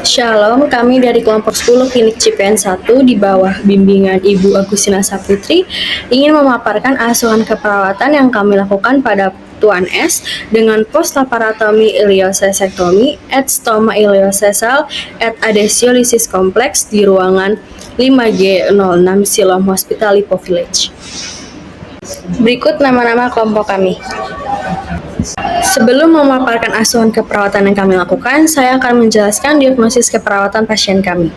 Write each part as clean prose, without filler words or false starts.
Shalom, kami dari kelompok 10 Klinik CPN 1 di bawah bimbingan Ibu Agustina Saputri ingin memaparkan asuhan keperawatan yang kami lakukan pada Tuan S dengan post-laparotomi iliosesektomi at stoma iliosesal at adhesiolisis kompleks di ruangan 5G06 Siloam Hospital Lipo Village. Berikut nama-nama kelompok kami. Sebelum memaparkan asuhan keperawatan yang kami lakukan, saya akan menjelaskan diagnosis keperawatan pasien kami.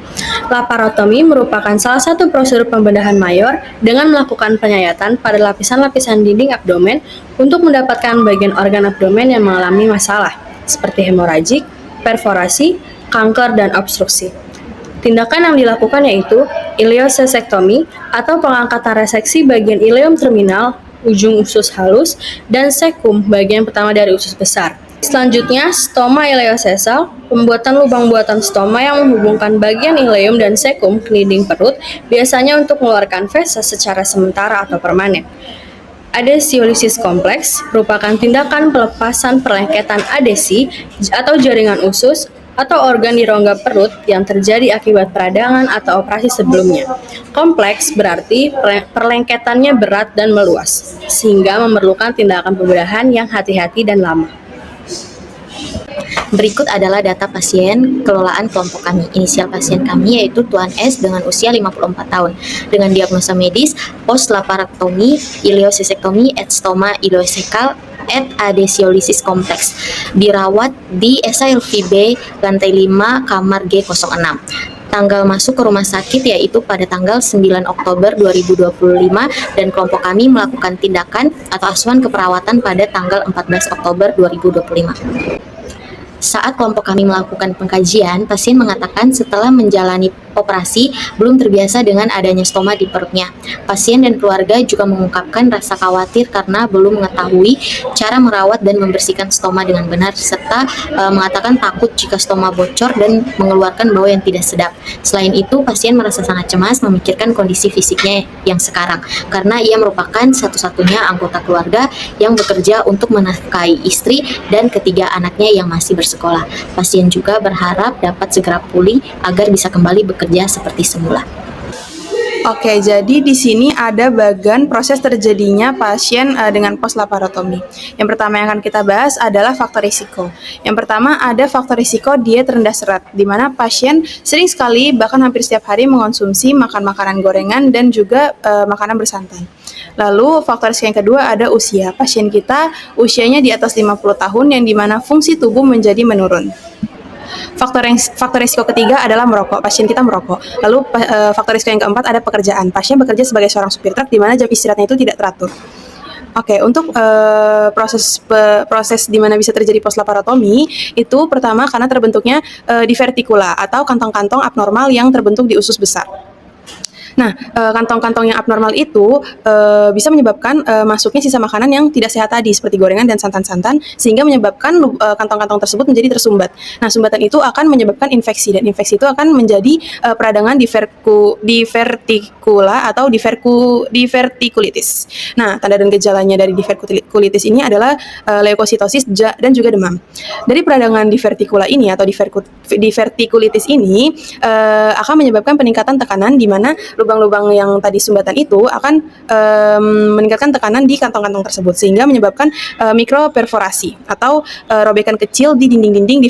Laparotomi merupakan salah satu prosedur pembedahan mayor dengan melakukan penyayatan pada lapisan-lapisan dinding abdomen untuk mendapatkan bagian organ abdomen yang mengalami masalah, seperti hemoragik, perforasi, kanker, dan obstruksi. Tindakan yang dilakukan yaitu iliosesektomi atau pengangkatan reseksi bagian ileum terminal, ujung usus halus, dan sekum bagian pertama dari usus besar. Selanjutnya, stoma iliosesal, pembuatan lubang buatan stoma yang menghubungkan bagian ileum dan sekum ke dinding perut, biasanya untuk mengeluarkan feses secara sementara atau permanen. Adhesiolisis kompleks merupakan tindakan pelepasan perlengketan adhesi atau jaringan usus atau organ di rongga perut yang terjadi akibat peradangan atau operasi sebelumnya. Kompleks berarti perlengketannya berat dan meluas, sehingga memerlukan tindakan pembedahan yang hati-hati dan lama. Berikut adalah data pasien kelolaan kelompok kami. Inisial pasien kami yaitu Tuan S dengan usia 54 tahun dengan diagnosa medis post-laparotomi iliosesektomi at stoma iliosekal at adhesiolisis kompleks, dirawat di SILVB lantai 5 kamar G06. Tanggal masuk ke rumah sakit yaitu pada tanggal 9 Oktober 2025 dan kelompok kami melakukan tindakan atau asuhan keperawatan pada tanggal 14 Oktober 2025. Saat kelompok kami melakukan pengkajian, pasien mengatakan setelah menjalani operasi belum terbiasa dengan adanya stoma di perutnya. Pasien dan keluarga juga mengungkapkan rasa khawatir karena belum mengetahui cara merawat dan membersihkan stoma dengan benar, serta mengatakan takut jika stoma bocor dan mengeluarkan bau yang tidak sedap. Selain itu, pasien merasa sangat cemas memikirkan kondisi fisiknya yang sekarang, karena ia merupakan satu-satunya anggota keluarga yang bekerja untuk menafkahi istri dan ketiga anaknya yang masih bersekolah. Pasien juga berharap dapat segera pulih agar bisa kembali bekerja seperti semula. Oke, jadi di sini ada bagian proses terjadinya pasien dengan post-laparotomi. Yang pertama yang akan kita bahas adalah faktor risiko. Yang pertama ada faktor risiko diet rendah serat, di mana pasien sering sekali bahkan hampir setiap hari mengonsumsi makan makanan gorengan dan juga makanan bersantan. Lalu faktor risiko yang kedua ada usia. Pasien kita usianya di atas 50 tahun yang dimana fungsi tubuh menjadi menurun. Faktor risiko ketiga adalah merokok. Pasien kita merokok. Lalu faktor risiko yang keempat ada pekerjaan. Pasien bekerja sebagai seorang supir truk di mana jam istirahatnya itu tidak teratur. Oke, untuk proses di mana bisa terjadi post-laparotomi itu pertama karena terbentuknya divertikula atau kantong-kantong abnormal yang terbentuk di usus besar. Nah, kantong-kantong yang abnormal itu bisa menyebabkan masuknya sisa makanan yang tidak sehat tadi seperti gorengan dan santan-santan, sehingga menyebabkan kantong-kantong tersebut menjadi tersumbat. Nah, sumbatan itu akan menyebabkan infeksi dan infeksi itu akan menjadi peradangan divertikula atau divertikulitis. Nah, tanda dan gejalanya dari divertikulitis ini adalah leukositosis dan juga demam. Dari peradangan divertikula ini atau divertikulitis ini akan menyebabkan peningkatan tekanan di mana lubang-lubang yang tadi sumbatan itu akan meningkatkan tekanan di kantong-kantong tersebut sehingga menyebabkan mikroperforasi atau robekan kecil di dinding-dinding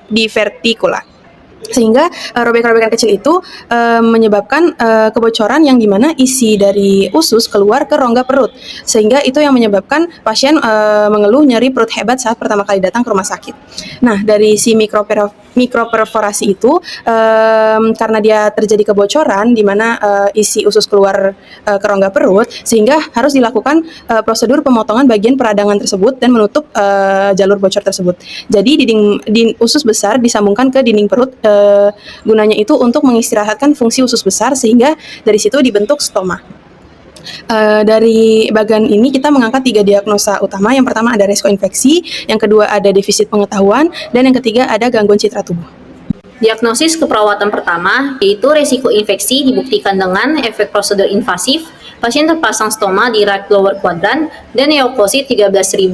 divertikula. Sehingga robekan-robekan kecil itu menyebabkan kebocoran yang dimana isi dari usus keluar ke rongga perut, sehingga itu yang menyebabkan pasien mengeluh nyeri perut hebat saat pertama kali datang ke rumah sakit. Nah, dari si mikroperforasi itu karena dia terjadi kebocoran di mana isi usus keluar ke rongga perut, sehingga harus dilakukan prosedur pemotongan bagian peradangan tersebut dan menutup jalur bocor tersebut. Jadi dinding usus besar disambungkan ke dinding perut, gunanya itu untuk mengistirahatkan fungsi usus besar sehingga dari situ dibentuk stoma. Dari bagian ini kita mengangkat 3 diagnosa utama. Yang pertama ada resiko infeksi, yang kedua ada defisit pengetahuan, dan yang ketiga ada gangguan citra tubuh. Diagnosis keperawatan pertama yaitu resiko infeksi dibuktikan dengan efek prosedur invasif. Pasien terpasang stoma di right lower quadrant dan leukosit 13.100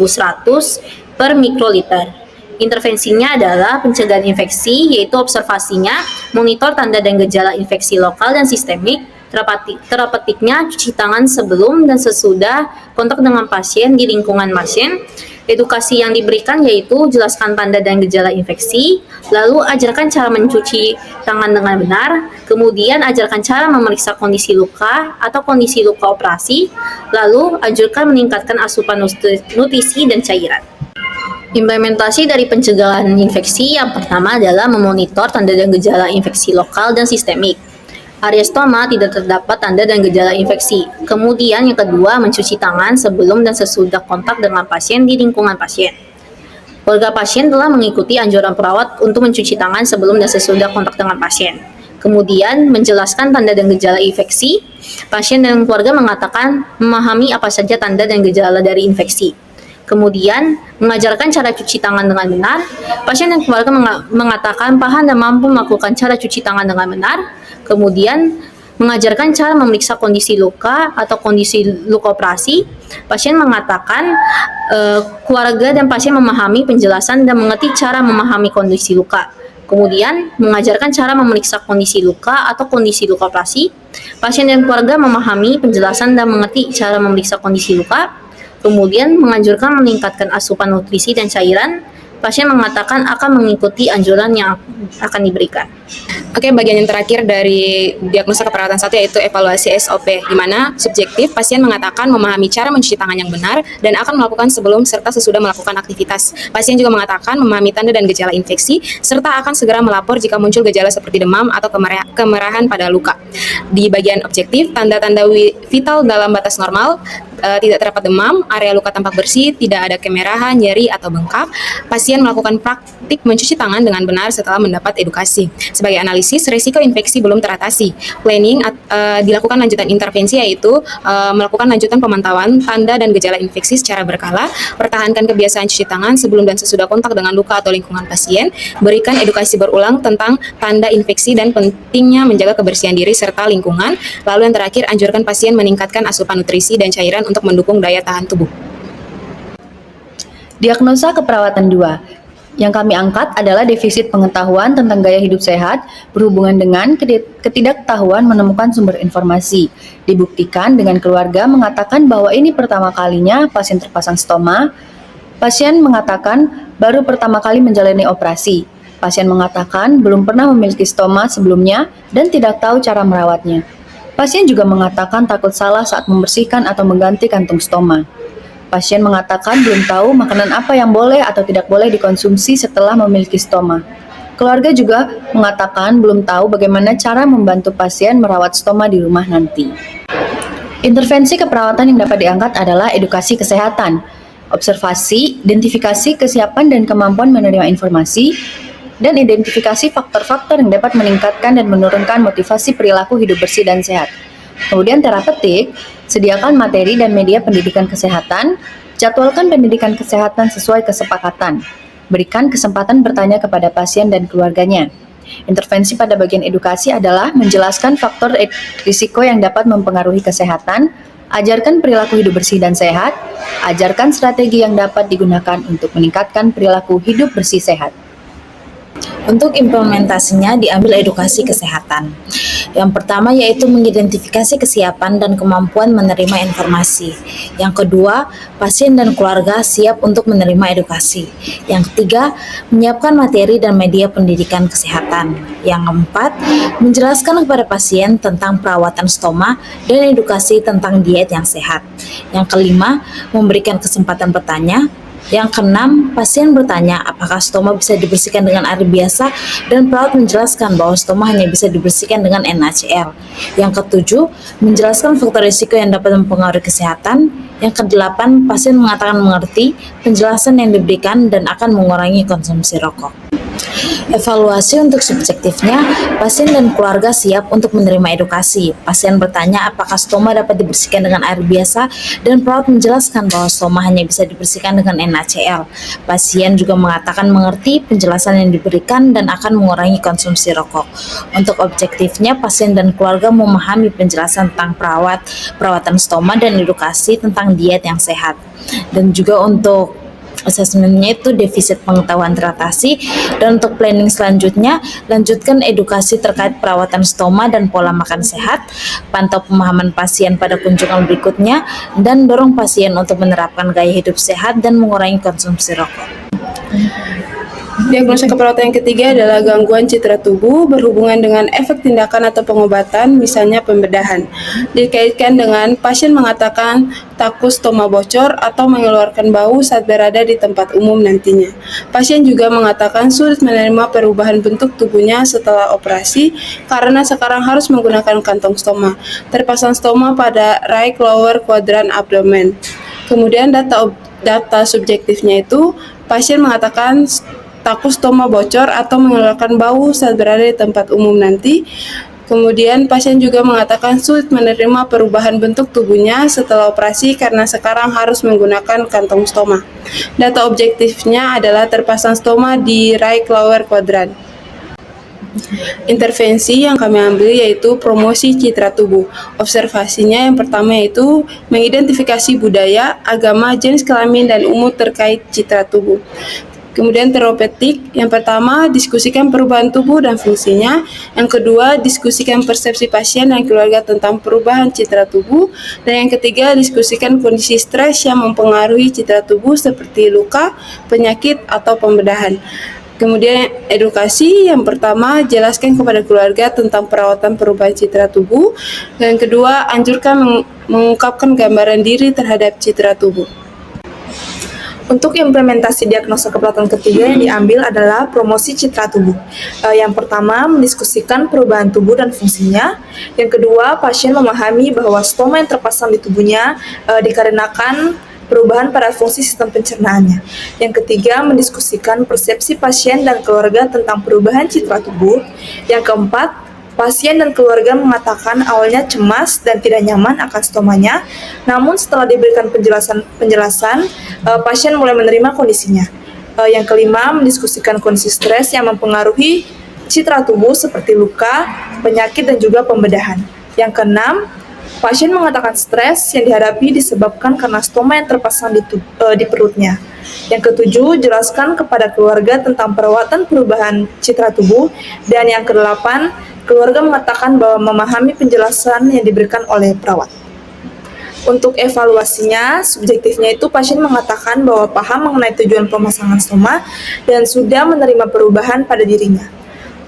per mikroliter. Intervensinya adalah pencegahan infeksi, yaitu observasinya, monitor tanda dan gejala infeksi lokal dan sistemik, terapetiknya cuci tangan sebelum dan sesudah kontak dengan pasien di lingkungan pasien. Edukasi yang diberikan yaitu jelaskan tanda dan gejala infeksi, lalu ajarkan cara mencuci tangan dengan benar, kemudian ajarkan cara memeriksa kondisi luka atau kondisi luka operasi, lalu anjurkan meningkatkan asupan nutrisi dan cairan. Implementasi dari pencegahan infeksi yang pertama adalah memonitor tanda dan gejala infeksi lokal dan sistemik. Area stoma tidak terdapat tanda dan gejala infeksi. Kemudian yang kedua, mencuci tangan sebelum dan sesudah kontak dengan pasien di lingkungan pasien. Keluarga pasien telah mengikuti anjuran perawat untuk mencuci tangan sebelum dan sesudah kontak dengan pasien. Kemudian menjelaskan tanda dan gejala infeksi. Pasien dan keluarga mengatakan memahami apa saja tanda dan gejala dari infeksi. Kemudian, mengajarkan cara cuci tangan dengan benar. Pasien dan keluarga mengatakan paham dan mampu melakukan cara cuci tangan dengan benar. Kemudian, mengajarkan cara memeriksa kondisi luka atau kondisi luka operasi. Pasien mengatakan keluarga dan pasien memahami penjelasan dan mengerti cara memahami kondisi luka. Kemudian, mengajarkan cara memeriksa kondisi luka atau kondisi luka operasi. Pasien dan keluarga memahami penjelasan dan mengerti cara memeriksa kondisi luka. Kemudian menganjurkan meningkatkan asupan nutrisi dan cairan. Pasien mengatakan akan mengikuti anjuran yang akan diberikan. Oke, bagian yang terakhir dari diagnosa keperawatan 1 yaitu evaluasi SOP, di mana subjektif pasien mengatakan memahami cara mencuci tangan yang benar dan akan melakukan sebelum serta sesudah melakukan aktivitas. Pasien juga mengatakan memahami tanda dan gejala infeksi serta akan segera melapor jika muncul gejala seperti demam atau kemerahan pada luka. Di bagian objektif, tanda-tanda vital dalam batas normal, tidak terdapat demam, area luka tampak bersih, tidak ada kemerahan, nyeri, atau bengkak. Pasien melakukan praktik mencuci tangan dengan benar setelah mendapat edukasi. Sebagai analisis, risiko infeksi belum teratasi. Planning dilakukan lanjutan intervensi yaitu melakukan lanjutan pemantauan tanda dan gejala infeksi secara berkala, pertahankan kebiasaan cuci tangan sebelum dan sesudah kontak dengan luka atau lingkungan pasien, berikan edukasi berulang tentang tanda infeksi dan pentingnya menjaga kebersihan diri serta lingkungan. Lalu yang terakhir, anjurkan pasien meningkatkan asupan nutrisi dan cairan untuk mendukung daya tahan tubuh. Diagnosa keperawatan 2. Yang kami angkat adalah defisit pengetahuan tentang gaya hidup sehat berhubungan dengan ketidaktahuan menemukan sumber informasi. Dibuktikan dengan keluarga mengatakan bahwa ini pertama kalinya pasien terpasang stoma. Pasien mengatakan baru pertama kali menjalani operasi. Pasien mengatakan belum pernah memiliki stoma sebelumnya dan tidak tahu cara merawatnya. Pasien juga mengatakan takut salah saat membersihkan atau mengganti kantung stoma. Pasien mengatakan belum tahu makanan apa yang boleh atau tidak boleh dikonsumsi setelah memiliki stoma. Keluarga juga mengatakan belum tahu bagaimana cara membantu pasien merawat stoma di rumah nanti. Intervensi keperawatan yang dapat diangkat adalah edukasi kesehatan, observasi, identifikasi kesiapan dan kemampuan menerima informasi, dan identifikasi faktor-faktor yang dapat meningkatkan dan menurunkan motivasi perilaku hidup bersih dan sehat. Kemudian terapeutik, sediakan materi dan media pendidikan kesehatan, jadwalkan pendidikan kesehatan sesuai kesepakatan, berikan kesempatan bertanya kepada pasien dan keluarganya. Intervensi pada bagian edukasi adalah menjelaskan faktor risiko yang dapat mempengaruhi kesehatan, ajarkan perilaku hidup bersih dan sehat, ajarkan strategi yang dapat digunakan untuk meningkatkan perilaku hidup bersih sehat. Untuk implementasinya diambil edukasi kesehatan. Yang pertama yaitu mengidentifikasi kesiapan dan kemampuan menerima informasi. Yang kedua, pasien dan keluarga siap untuk menerima edukasi. Yang ketiga, menyiapkan materi dan media pendidikan kesehatan. Yang keempat, menjelaskan kepada pasien tentang perawatan stoma dan edukasi tentang diet yang sehat. Yang kelima, memberikan kesempatan bertanya. Yang keenam, pasien bertanya apakah stoma bisa dibersihkan dengan air biasa dan perawat menjelaskan bahwa stoma hanya bisa dibersihkan dengan NaCl. Yang ketujuh, menjelaskan faktor risiko yang dapat mempengaruhi kesehatan. Yang kedelapan, pasien mengatakan mengerti penjelasan yang diberikan dan akan mengurangi konsumsi rokok. Evaluasi untuk subjektifnya, pasien dan keluarga siap untuk menerima edukasi. Pasien bertanya apakah stoma dapat dibersihkan dengan air biasa dan perawat menjelaskan bahwa stoma hanya bisa dibersihkan dengan NaCl. Pasien juga mengatakan mengerti penjelasan yang diberikan dan akan mengurangi konsumsi rokok. Untuk objektifnya, pasien dan keluarga memahami penjelasan tentang perawatan stoma dan edukasi tentang diet yang sehat. Dan juga untuk Asesmennya itu defisit pengetahuan teratasi, dan untuk planning selanjutnya, lanjutkan edukasi terkait perawatan stoma dan pola makan sehat, pantau pemahaman pasien pada kunjungan berikutnya, dan dorong pasien untuk menerapkan gaya hidup sehat dan mengurangi konsumsi rokok. Diagnosa keperawatan yang ketiga adalah gangguan citra tubuh berhubungan dengan efek tindakan atau pengobatan, misalnya pembedahan. Dikaitkan dengan pasien mengatakan takut stoma bocor atau mengeluarkan bau saat berada di tempat umum nantinya. Pasien juga mengatakan sulit menerima perubahan bentuk tubuhnya setelah operasi karena sekarang harus menggunakan kantong stoma. Terpasang stoma pada right lower quadrant abdomen. Kemudian data subjektifnya itu pasien mengatakan takut stoma bocor atau mengeluarkan bau saat berada di tempat umum nanti. Kemudian pasien juga mengatakan sulit menerima perubahan bentuk tubuhnya setelah operasi karena sekarang harus menggunakan kantong stoma. Data objektifnya adalah terpasang stoma di right lower quadrant. Intervensi yang kami ambil yaitu promosi citra tubuh. Observasinya yang pertama yaitu mengidentifikasi budaya, agama, jenis kelamin, dan umur terkait citra tubuh. Kemudian terapeutik, yang pertama diskusikan perubahan tubuh dan fungsinya. Yang kedua, diskusikan persepsi pasien dan keluarga tentang perubahan citra tubuh. Dan yang ketiga, diskusikan kondisi stres yang mempengaruhi citra tubuh seperti luka, penyakit, atau pembedahan. Kemudian edukasi, yang pertama jelaskan kepada keluarga tentang perawatan perubahan citra tubuh. Dan yang kedua, anjurkan mengungkapkan gambaran diri terhadap citra tubuh. Untuk implementasi diagnosa keperawatan ketiga yang diambil adalah promosi citra tubuh. Yang pertama, mendiskusikan perubahan tubuh dan fungsinya. Yang kedua, pasien memahami bahwa stoma yang terpasang di tubuhnya dikarenakan perubahan pada fungsi sistem pencernaannya. Yang ketiga, mendiskusikan persepsi pasien dan keluarga tentang perubahan citra tubuh. Yang keempat, pasien dan keluarga mengatakan awalnya cemas dan tidak nyaman akan stomanya, namun setelah diberikan penjelasan, pasien mulai menerima kondisinya. Yang kelima, mendiskusikan kondisi stres yang mempengaruhi citra tubuh seperti luka, penyakit, dan juga pembedahan. Yang keenam, pasien mengatakan stres yang dihadapi disebabkan karena stoma yang terpasang di perutnya. Yang ketujuh, jelaskan kepada keluarga tentang perawatan perubahan citra tubuh. Dan yang kedelapan, keluarga mengatakan bahwa memahami penjelasan yang diberikan oleh perawat. Untuk evaluasinya, subjektifnya itu pasien mengatakan bahwa paham mengenai tujuan pemasangan stoma dan sudah menerima perubahan pada dirinya.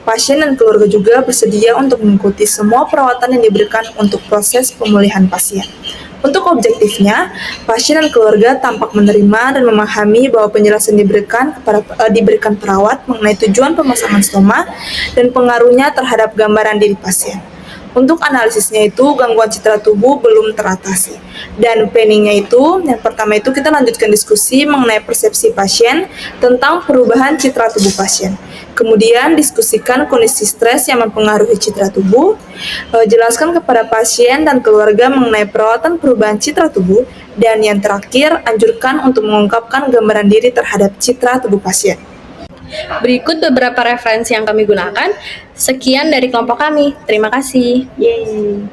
Pasien dan keluarga juga bersedia untuk mengikuti semua perawatan yang diberikan untuk proses pemulihan pasien. Untuk objektifnya, pasien dan keluarga tampak menerima dan memahami bahwa penjelasan diberikan perawat mengenai tujuan pemasangan stoma dan pengaruhnya terhadap gambaran diri pasien. Untuk analisisnya itu, gangguan citra tubuh belum teratasi. Dan planningnya itu, yang pertama itu kita lanjutkan diskusi mengenai persepsi pasien tentang perubahan citra tubuh pasien. Kemudian diskusikan kondisi stres yang mempengaruhi citra tubuh. Jelaskan kepada pasien dan keluarga mengenai perawatan perubahan citra tubuh. Dan yang terakhir, anjurkan untuk mengungkapkan gambaran diri terhadap citra tubuh pasien. Berikut beberapa referensi yang kami gunakan. Sekian dari kelompok kami. Terima kasih. Yeay.